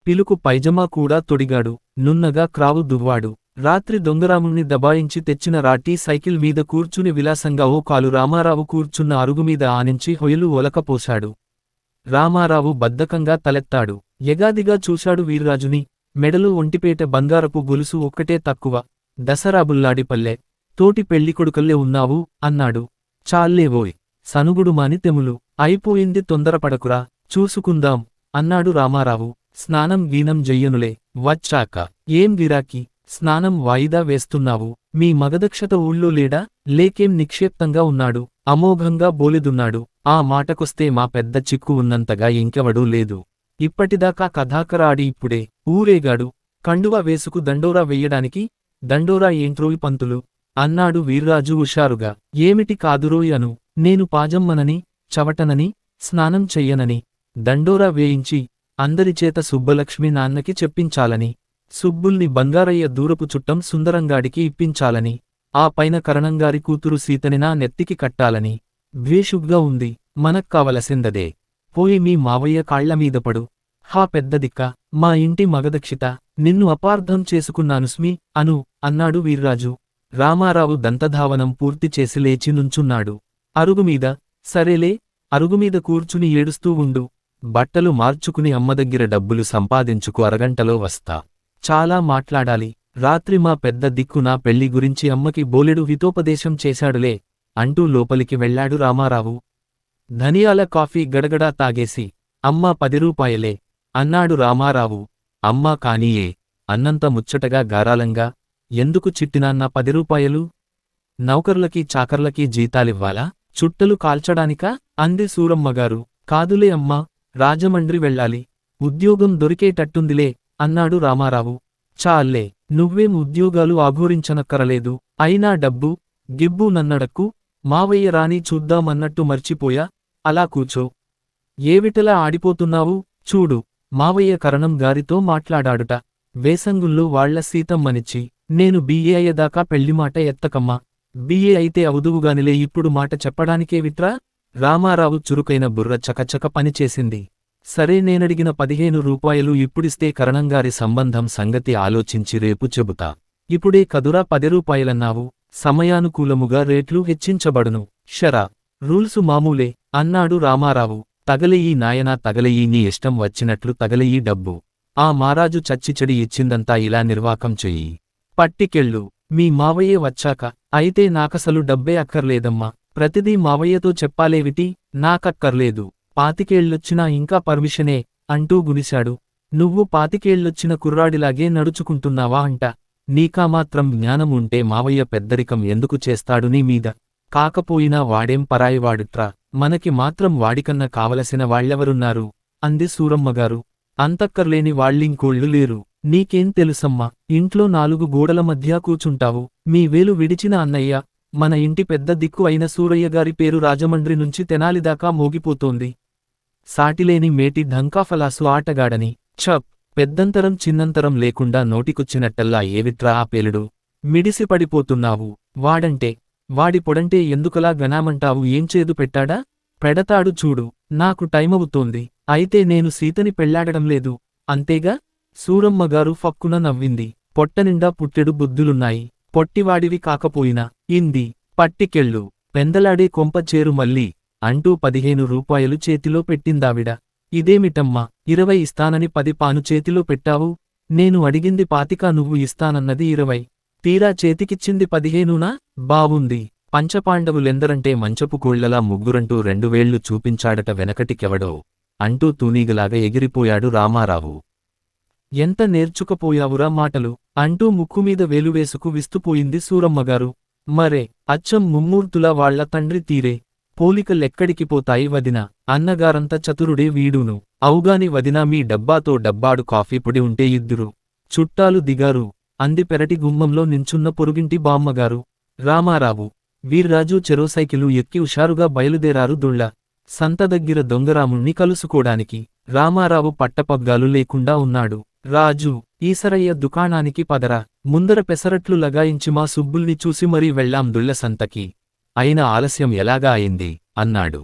పిలుకు పైజమా కూడా తొడిగాడు, నున్నగా క్రావు దువ్వాడు. రాత్రి దొంగరాముణ్ణి దబాయించి తెచ్చిన రాటీ సైకిల్ మీద కూర్చుని విలాసంగా ఓ కాలు రామారావు కూర్చున్న అరుగుమీద ఆనించి హొయలు ఒలకపోశాడు. రామారావు బద్ధకంగా తలెత్తాడు. ఎగాదిగా చూశాడు వీర్రాజుని. మెడలో ఒంటిపేట బంగారపు గొలుసు ఒక్కటే తక్కువ. దసరాబుల్లాడిపల్లె. తోటి పెళ్లికొడుకల్లే ఉన్నావు అన్నాడు. చాల్లేవోయ్, సనుగుడు మాని తెములు. అయిపోయింది, తొందరపడకురా, చూసుకుందాం అన్నాడు రామారావు. స్నానం గీనం జయ్యనులే, వచ్చాక. ఏం గిరాకీ, స్నానం వాయిదా వేస్తున్నావు? మీ మగదక్షత ఊళ్ళో లేడా? లేకేం నిక్షేప్తంగా ఉన్నాడు? అమోఘంగా బోలెదున్నాడు. ఆ మాటకొస్తే మా పెద్ద చిక్కు ఉన్నంతగా ఇంకెవడూ లేదు. ఇప్పటిదాకా కథాకర ఆడి ఇప్పుడే ఊరేగాడు. కండువా వేసుకు దండోరా వెయ్యడానికి. దండోరా ఏంట్రోయ్ పంతులు అన్నాడు వీర్రాజు హుషారుగా. ఏమిటి కాదురోయ్ అను. నేను పాజమ్మనని, చవటనని, స్నానం చెయ్యనని, దండోరా వేయించి అందరిచేత సుబ్బలక్ష్మి నాన్నకి చెప్పించాలని, సుబ్బుల్ని బంగారయ్య దూరపు చుట్టం సుందరంగాడికి ఇప్పించాలని, ఆ పైన కరణంగారి కూతురు సీతని నా నెత్తికి కట్టాలని. భేషుగ్గా ఉంది, మనక్కావలసిందదే. పోయి మీ మావయ్య కాళ్లమీదపడు. హా పెద్దదిక్క, మా ఇంటి మగదక్షిత, నిన్ను అపార్థం చేసుకున్నాను స్మీ అను అన్నాడు వీర్రాజు. రామారావు దంతధావనం పూర్తి చేసి లేచి నుంచున్నాడు. అరుగుమీద. సరేలే, అరుగుమీద కూర్చుని ఏడుస్తూ ఉండు. బట్టలు మార్చుకుని అమ్మదగ్గిర డబ్బులు సంపాదించుకు, అరగంటలో వస్తా. చాలా మాట్లాడాలి. రాత్రి మా పెద్ద దిక్కు నా పెళ్లి గురించి అమ్మకి బోలెడు హితోపదేశం చేశాడులే అంటూ లోపలికి వెళ్లాడు రామారావు. ధనియాల కాఫీ గడగడా తాగేసి, అమ్మా 10 రూపాయలే అన్నాడు రామారావు. అమ్మా కానీయే అన్నంత ముచ్చటగా గారాలంగా. ఎందుకు చిట్టినాన్న 10 రూపాయలు? నౌకర్లకి చాకర్లకి జీతాలివ్వాలా? చుట్టలు కాల్చడానికా? అంది సూరమ్మగారు. కాదులే అమ్మా, రాజమండ్రి వెళ్ళాలి. ఉద్యోగం దొరికేటట్టుందిలే అన్నాడు రామారావు. చాల్లే, నువ్వేం ఉద్యోగాలు ఆఘోరించనక్కరలేదు. అయినా డబ్బు గిబ్బు నన్నడక్కు. మావయ్య రాని చూద్దామన్నట్టు మర్చిపోయా. అలా కూచో. ఏవిటలా ఆడిపోతున్నావు? చూడు, మావయ్య కరణం గారితో మాట్లాడాడుట. వేసంగుల్లో వాళ్ల సీతమ్మనిచ్చి. నేను బిఏ అయ్యేదాకా పెళ్లిమాట ఎత్తకమ్మా. బిఏ అయితే అవుదువుగానిలే, ఇప్పుడు మాట చెప్పడానికేవిట్రా? రామారావు చురుకైన బుర్ర చకచక పనిచేసింది. సరే, నేనడిగిన 15 రూపాయలు ఇప్పుడిస్తే కరణంగారి సంబంధం సంగతి ఆలోచించి రేపు చెబుతా. ఇప్పుడే కదురా 10 రూపాయలన్నావు. సమయానుకూలముగా రేట్లు హెచ్చించబడును. షరా, రూల్సు మామూలే అన్నాడు రామారావు. తగలెయ్యి నాయనా, తగలెయ్యి, నీ ఇష్టం వచ్చినట్లు తగలెయ్యి డబ్బు. ఆ మారాజు చచ్చిచెడి ఇచ్చిందంతా ఇలా నిర్వాకం చెయ్యి. పట్టికెళ్ళు. మీ మావయ్యే వచ్చాక. అయితే నాకసలు డబ్బే అక్కర్లేదమ్మా. ప్రతిదీ మావయ్యతో చెప్పాలేవిటి? నాకక్కర్లేదు. 25 ఏళ్ళొచ్చినా ఇంకా పర్మిషనే అంటూ గునిశాడు. నువ్వు 25 ఏళ్ళొచ్చిన కుర్రాడిలాగే నడుచుకుంటున్నావా అంట. నీకామాత్రం జ్ఞానం ఉంటే మావయ్య పెద్దరికం ఎందుకు చేస్తాడు నీ మీద? కాకపోయినా వాడేం పరాయివాడుట్రా. మనకి మాత్రం వాడికన్నా కావలసిన వాళ్లెవరున్నారు? అంది సూరమ్మగారు. అంతక్కర్లేని వాళ్ళింకోళ్ళు లేరు. నీకేం తెలుసమ్మా? ఇంట్లో 4 గోడల మధ్య కూచుంటావు. మీ వేలు విడిచిన అన్నయ్య, మన ఇంటి పెద్ద దిక్కు అయిన సూరయ్యగారి పేరు రాజమండ్రి నుంచి తెనాలిదాకా మోగిపోతోంది. సాటిలేని మేటి ఢంకాఫలాసు ఆటగాడని. ఛప్, పెద్దంతరం చిన్నంతరం లేకుండా నోటికొచ్చినట్టల్లా ఏవిట్రా ఆ పేలుడు? మిడిసిపడిపోతున్నావు. వాడంటే, వాడి పొడంటే ఎందుకలా గనామంటావు? ఏం చేదు పెట్టాడా? పెడతాడు చూడు. నాకు టైమవుతోంది. అయితే నేను సీతని పెళ్లాడడం లేదు, అంతేగా? సూరమ్మగారు ఫక్కున నవ్వింది. పొట్టనిండా పుట్టెడు బుద్ధులున్నాయి. పొట్టివాడివి కాకపోయినా. ఇంది, పట్టికెళ్ళు. పెందలాడే కొంప చేరు మళ్ళీ అంటూ 15 రూపాయలు చేతిలో పెట్టిందావిడ. ఇదేమిటమ్మా, 20 ఇస్తానని 10 పాను చేతిలో పెట్టావు? నేను అడిగింది 25, నువ్వు ఇస్తానన్నది 20. తీరా చేతికిచ్చింది 15నా? బావుంది. పంచపాండవులెందరంటే మంచపు కోళ్లలా ముగ్గురంటూ 2 వేళ్లు చూపించాడట వెనకటికెవడో అంటూ తూనీగలాగా ఎగిరిపోయాడు రామారావు. ఎంత నేర్చుకపోయావురా మాటలు అంటూ ముక్కుమీద వేలువేసుకు విస్తుపోయింది సూరమ్మగారు. మరే, అచ్చం ముమ్మూర్తులా వాళ్ల తండ్రి తీరే. పోలికలెక్కడికి పోతాయి వదినా? అన్నగారంత చతురుడే వీడును. అవుగాని వదినా, మీ డబ్బాతో డబ్బాడు కాఫీ పొడి ఉంటే ఇద్దురు. చుట్టాలు దిగారు అంది పెరటి గుమ్మంలో నించున్న పొరుగింటి బామ్మగారు. రామారావు, వీర్రాజు చెరో సైకిలు ఎక్కి హుషారుగా బయలుదేరారు దుళ్ళ సంత దగ్గర దొంగరాముణ్ణి కలుసుకోడానికి. రామారావు పట్టపగ్గాలు లేకుండా ఉన్నాడు. రాజు, ఈసరయ్య దుకాణానికి పదరా. ముందర పెసరట్లు లగాయించి మా సుబ్బుల్ని చూసి మరీ వెళ్ళాం దుళ్ళ సంతకి. అయినా ఆలస్యం ఎలాగా అయింది అన్నాడు.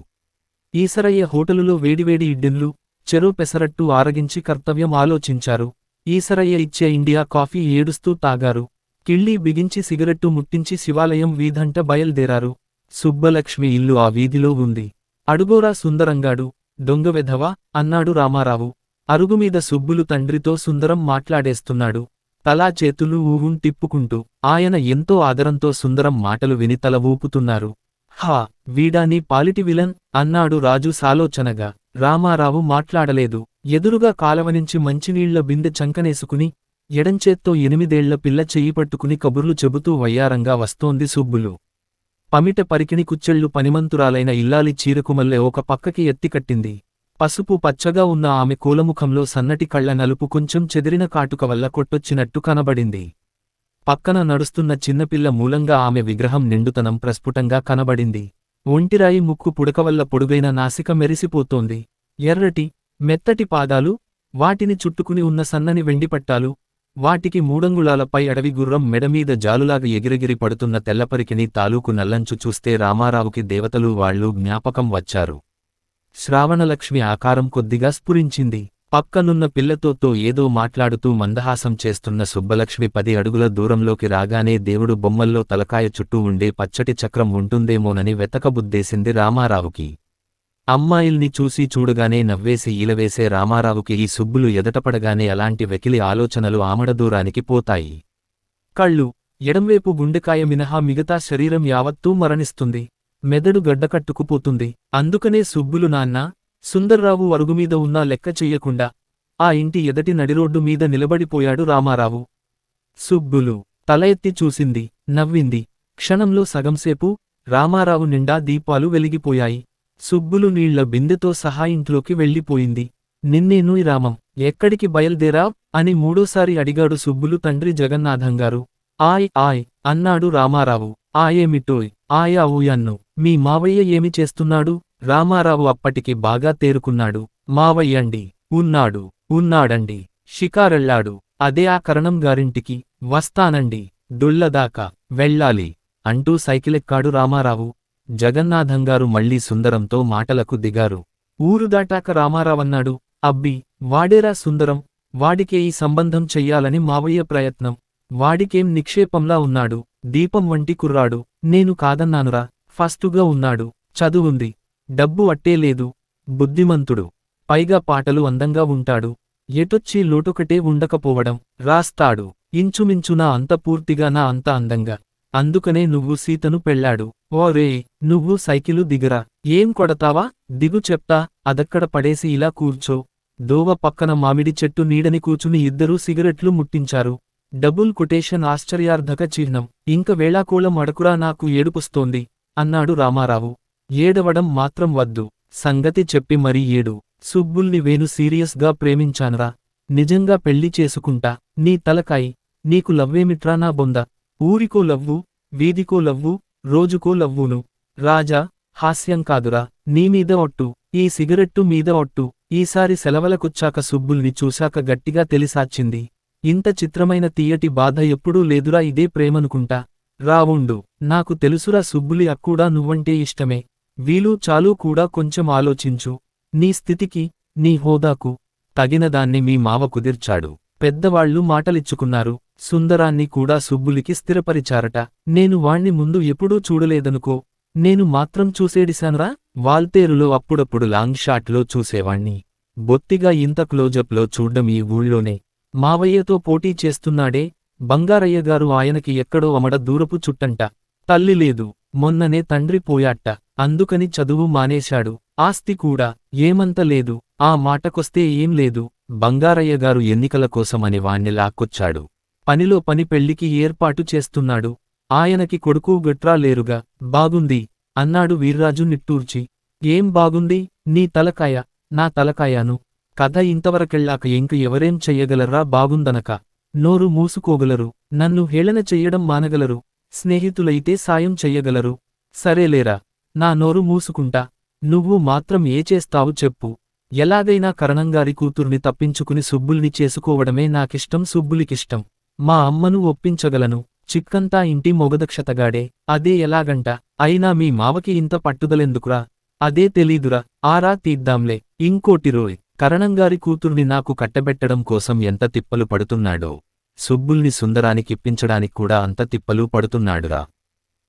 ఈసరయ్య హోటలులో వేడివేడి ఇడ్డెన్లు, చెరో పెసరట్టు ఆరగించి కర్తవ్యం ఆలోచించారు. ఈసరయ్య ఇచ్చే ఇండియా కాఫీ ఏడుస్తూ తాగారు. కిళ్ళీ బిగించి సిగరెట్టు ముట్టించి శివాలయం వీధంట బయల్దేరారు. సుబ్బలక్ష్మి ఇల్లు ఆ వీధిలో ఉంది. అడుగోరా సుందరంగాడు, దొంగవెధవా అన్నాడు రామారావు. అరుగుమీద సుబ్బులు తండ్రితో సుందరం మాట్లాడేస్తున్నాడు. తలా చేతులు ఊహుం తిప్పుకుంటూ. ఆయన ఎంతో ఆదరంతో సుందరం మాటలు విని తల ఊపుతున్నారు. హా, వీడా నీ పాలిటి విలన్ అన్నాడు రాజు సాలోచనగా. రామారావు మాట్లాడలేదు. ఎదురుగా కాలవనించి మంచినీళ్ల బిందె చంకనేసుకుని ఎడంచేత్తో 8 ఏళ్ల పిల్ల చెయ్యి పట్టుకుని కబుర్లు చెబుతూ వయ్యారంగా వస్తోంది సుబ్బులు. పమిట పరికిణి కుచ్చెళ్ళు పనిమంతురాలైన ఇల్లాలి చీరకుమల్లె ఒక పక్కకి ఎత్తికట్టింది. పసుపు పచ్చగా ఉన్న ఆమె కూలముఖంలో సన్నటి కళ్ల నలుపు కొంచెం చెదిరిన కాటుక వల్ల కొట్టొచ్చినట్టు కనబడింది. పక్కన నడుస్తున్న చిన్నపిల్ల మూలంగా ఆమె విగ్రహం నిండుతనం ప్రస్ఫుటంగా కనబడింది. ఒంటిరాయి ముక్కు పుడకవల్ల పొడుగైన నాసిక మెరిసిపోతోంది. ఎర్రటి, మెత్తటి పాదాలు, వాటిని చుట్టుకుని ఉన్న సన్నని వెండిపట్టాలు, వాటికి 3 అంగుళాలపై అడవి గుర్రం మెడమీద జాలులాగా ఎగిరెగిరి పడుతున్న తెల్లపరికిని తాలూకు నల్లంచు చూస్తే రామారావుకి దేవతలు వాళ్లు జ్ఞాపకం వచ్చారు. శ్రావణలక్ష్మి ఆకారం కొద్దిగా స్ఫురించింది. పక్కనున్న పిల్లతోతో ఏదో మాట్లాడుతూ మందహాసం చేస్తున్న సుబ్బలక్ష్మి 10 అడుగుల దూరంలోకి రాగానే దేవుడు బొమ్మల్లో తలకాయ చుట్టూ ఉండే పచ్చటి చక్రం ఉంటుందేమోనని వెతకబుద్దేసింది రామారావుకి. అమ్మాయిల్ని చూసి చూడగానే నవ్వేసి ఈలవేసే రామారావుకి ఈ సుబ్బులు ఎదటపడగానే అలాంటి వెకిలి ఆలోచనలు ఆమడదూరానికి పోతాయి. కళ్ళు, ఎడంవేపు గుండెకాయ మినహా మిగతా శరీరం యావత్తూ మరణిస్తుంది. మెదడు గడ్డకట్టుకుపోతుంది. అందుకనే సుబ్బులు నాన్నా, సుందర్రావు అరుగుమీద ఉన్నా లెక్క చెయ్యకుండా ఆ ఇంటి ఎదటి నడిరోడ్డు మీద నిలబడిపోయాడు రామారావు. సుబ్బులు తల ఎత్తి చూసింది, నవ్వింది. క్షణంలో సగంసేపు రామారావు నిండా దీపాలు వెలిగిపోయాయి. సుబ్బులు నీళ్ల బిందెతో సహా ఇంట్లోకి వెళ్ళిపోయింది. నిన్నేను రామం, ఎక్కడికి బయల్దేరావ్ అని 3ఓసారి అడిగాడు సుబ్బులు తండ్రి జగన్నాథంగారు. ఆయ్ ఆయ్ అన్నాడు రామారావు. ఏమిటోయ్ ఆయా ఊయన్ను, మీ మావయ్య ఏమి చేస్తున్నాడు? రామారావు అప్పటికి బాగా తేరుకున్నాడు. మావయ్యండి, ఉన్నాడండి, షికారెళ్ళాడు. అదే ఆ కరణం గారింటికి వస్తానండి, దొళ్ళదాకా వెళ్ళాలి అంటూ సైకిలెక్కాడు రామారావు. జగన్నాథంగారు మళ్లీ సుందరంతో మాటలకు దిగారు. ఊరు దాటాక రామారావన్నాడు, అబ్బి, వాడేరా సుందరం, వాడికే ఈ సంబంధం చెయ్యాలని మావయ్య ప్రయత్నం. వాడికేం నిక్షేపంలా ఉన్నాడు, దీపం వంటి కుర్రాడు. నేను కాదన్నానురా, ఫస్టుగా ఉన్నాడు, చదువుంది, డబ్బు అట్టేలేదు, బుద్ధిమంతుడు, పైగా పాటలు అందంగా ఉంటాడు. ఎటొచ్చి లోటొకటే ఉండకపోవడం, రాస్తాడు, ఇంచుమించునా అంత పూర్తిగా నా అంత అందంగా. అందుకనే నువ్వు సీతను పెళ్ళాడు. ఓరే, నువ్వు సైకిలు దిగరా, ఏం కొడతావా? దిగు చెప్తా, అదక్కడ పడేసి ఇలా కూర్చో. దోవ పక్కన మామిడి చెట్టు నీడని కూచుని ఇద్దరూ సిగరెట్లు ముట్టించారు. డబుల్ కొటేషన్ ఆశ్చర్యార్థక చిహ్నం. ఇంక వేళాకోళం అడకురా, నాకు ఏడుపుస్తోంది అన్నాడు రామారావు. ఏడవడం మాత్రం వద్దు, సంగతి చెప్పి మరీ ఏడు. సుబ్బుల్ని వేణు సీరియస్ గా ప్రేమించానురా, నిజంగా పెళ్లి చేసుకుంటా. నీ తలకాయి, నీకు లవ్వేమిట్రా నా బొంద. ఊరికో లవ్వు, వీధికో లవ్వు, రోజుకో లవ్వును. రాజా, హాస్యం కాదురా, నీమీద ఒట్టు, ఈ సిగరెట్టు మీద ఒట్టు. ఈసారి సెలవలకొచ్చాక సుబ్బుల్ని చూశాక గట్టిగా తెలిసాచ్చింది. ఇంత చిత్రమైన తీయటి బాధ ఎప్పుడూ లేదురా, ఇదే ప్రేమనుకుంటా. రావుండు, నాకు తెలుసురా సుబ్బులి అక్కూడా నువ్వంటే ఇష్టమే. వీలు చాలు కూడా కొంచెం ఆలోచించు. నీ స్థితికి, నీ హోదాకు తగినదాన్ని మీ మావ కుదిర్చాడు. పెద్దవాళ్లు మాటలిచ్చుకున్నారు. సుందరాన్ని కూడా సుబ్బులికి స్థిరపరిచారట. నేను వాణ్ణి ముందు ఎప్పుడూ చూడలేదనుకో. నేను మాత్రం చూసేడిశానురా. వాల్తేరులో అప్పుడప్పుడు లాంగ్ షాట్లో చూసేవాణ్ణి. బొత్తిగా ఇంత క్లోజప్లో చూడ్డం ఈ ఊళ్ళోనే. మావయ్యతో పోటీ చేస్తున్నాడే బంగారయ్యగారు, ఆయనకి ఎక్కడో అమడ దూరపు చుట్టంట. తల్లి లేదు, మొన్ననే తండ్రి పోయాట్ట. అందుకని చదువు మానేశాడు. ఆస్తి కూడా ఏమంత లేదు. ఆ మాటకొస్తే ఏం లేదు. బంగారయ్యగారు ఎన్నికల కోసమని వాణ్ణి లాక్కొచ్చాడు. పనిలో పని పెళ్లికి ఏర్పాటు చేస్తున్నాడు. ఆయనకి కొడుకు గట్రా లేరుగా. బాగుంది అన్నాడు వీర్రాజు నిట్టూర్చి. ఏం బాగుంది? నీ తలకాయ, నా తలకాయను. కథ ఇంతవరకెళ్ళాక ఇంక ఎవరేం చెయ్యగలరా బాగుందనక? నోరు మూసుకోగలరు, నన్ను హేళన చెయ్యడం మానగలరు, స్నేహితులైతే సాయం చెయ్యగలరు. సరేలేరా, నా నోరు మూసుకుంటా. నువ్వు మాత్రం ఏ చేస్తావు చెప్పు. ఎలాగైనా కరణంగారి కూతుర్ని తప్పించుకుని సుబ్బుల్ని చేసుకోవడమే నాకిష్టం, సుబ్బులికిష్టం. మా అమ్మను ఒప్పించగలను. చిక్కంతా ఇంటి మొగదక్షతగాడే. అదే ఎలాగంట? అయినా మీ మావకి ఇంత పట్టుదలెందుకురా? అదే తెలీదురా. ఆరా తీద్దాంలే. ఇంకోటి రోయ్, కరణంగారి కూతుర్ని నాకు కట్టబెట్టడం కోసం ఎంత తిప్పలు పడుతున్నాడో సుబ్బుల్ని సుందరానికిప్పించడానికి కూడా అంత తిప్పలు పడుతున్నాడురా.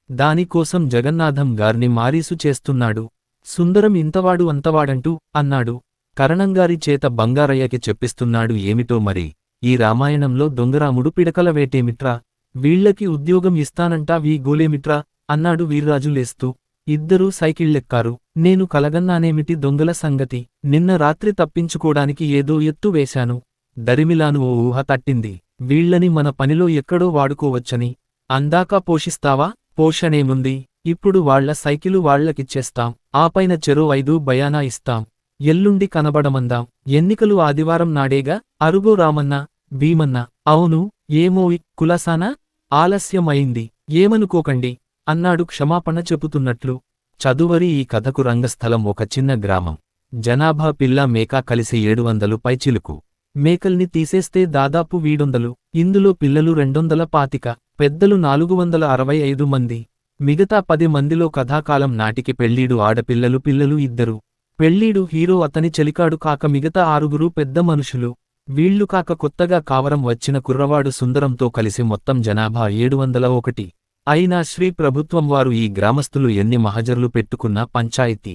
దానికోసం జగన్నాథం గార్ని మారీసు చేస్తున్నాడు. సుందరం ఇంతవాడు అంతవాడంటూ అన్నాడు. కరణంగారి చేత బంగారయ్యకి చెప్పిస్తున్నాడు. ఏమిటో మరి ఈ రామాయణంలో దొంగరాముడు పిడకల వేటేమిట్రా, వీళ్లకి ఉద్యోగం ఇస్తానంటా వీ గోలేమిట్రా అన్నాడు వీర్రాజు లేస్తూ. ఇద్దరూ సైకిళ్ళెక్కారు. నేను కలగన్నానేమిటి దొంగల సంగతి, నిన్న రాత్రి తప్పించుకోడానికి ఏదో ఎత్తు వేశాను. దరిమిలాను ఓ ఊహ తట్టింది. వీళ్లని మన పనిలో ఎక్కడో వాడుకోవచ్చని. అందాక పోషిస్తావా? పోషణేముంది, ఇప్పుడు వాళ్ల సైకిలు వాళ్లకిచ్చేస్తాం. ఆపైన చెరో 5 బయానా ఇస్తాం. ఎల్లుండి కనబడమందాం. ఎన్నికలు ఆదివారం నాడేగా. అరుగో రామన్న, భీమన్న. అవును, ఏమోయ్ కులాసానా? ఆలస్యం అయింది, ఏమనుకోకండి అన్నాడు క్షమాపణ చెబుతున్నట్లు. చదువరి ఈ కథకు రంగస్థలం ఒక చిన్న గ్రామం. జనాభా పిల్ల మేక కలిసి 700 పైచిలుకు. మేకల్ని తీసేస్తే దాదాపు 700. ఇందులో పిల్లలు 225, పెద్దలు 465 మంది. మిగతా 10 మందిలో కథాకాలం నాటికి పెళ్ళీడు ఆడపిల్లలు పిల్లలు 2. పెళ్ళీడు హీరో అతని చెలికాడు కాక మిగతా 6 పెద్ద మనుషులు. వీళ్లు కాక కొత్తగా కావరం వచ్చిన కుర్రవాడు సుందరంతో కలిసి మొత్తం జనాభా 701. అయినా శ్రీ ప్రభుత్వం వారు ఈ గ్రామస్తులు ఎన్ని మహజర్లు పెట్టుకున్నా పంచాయతీ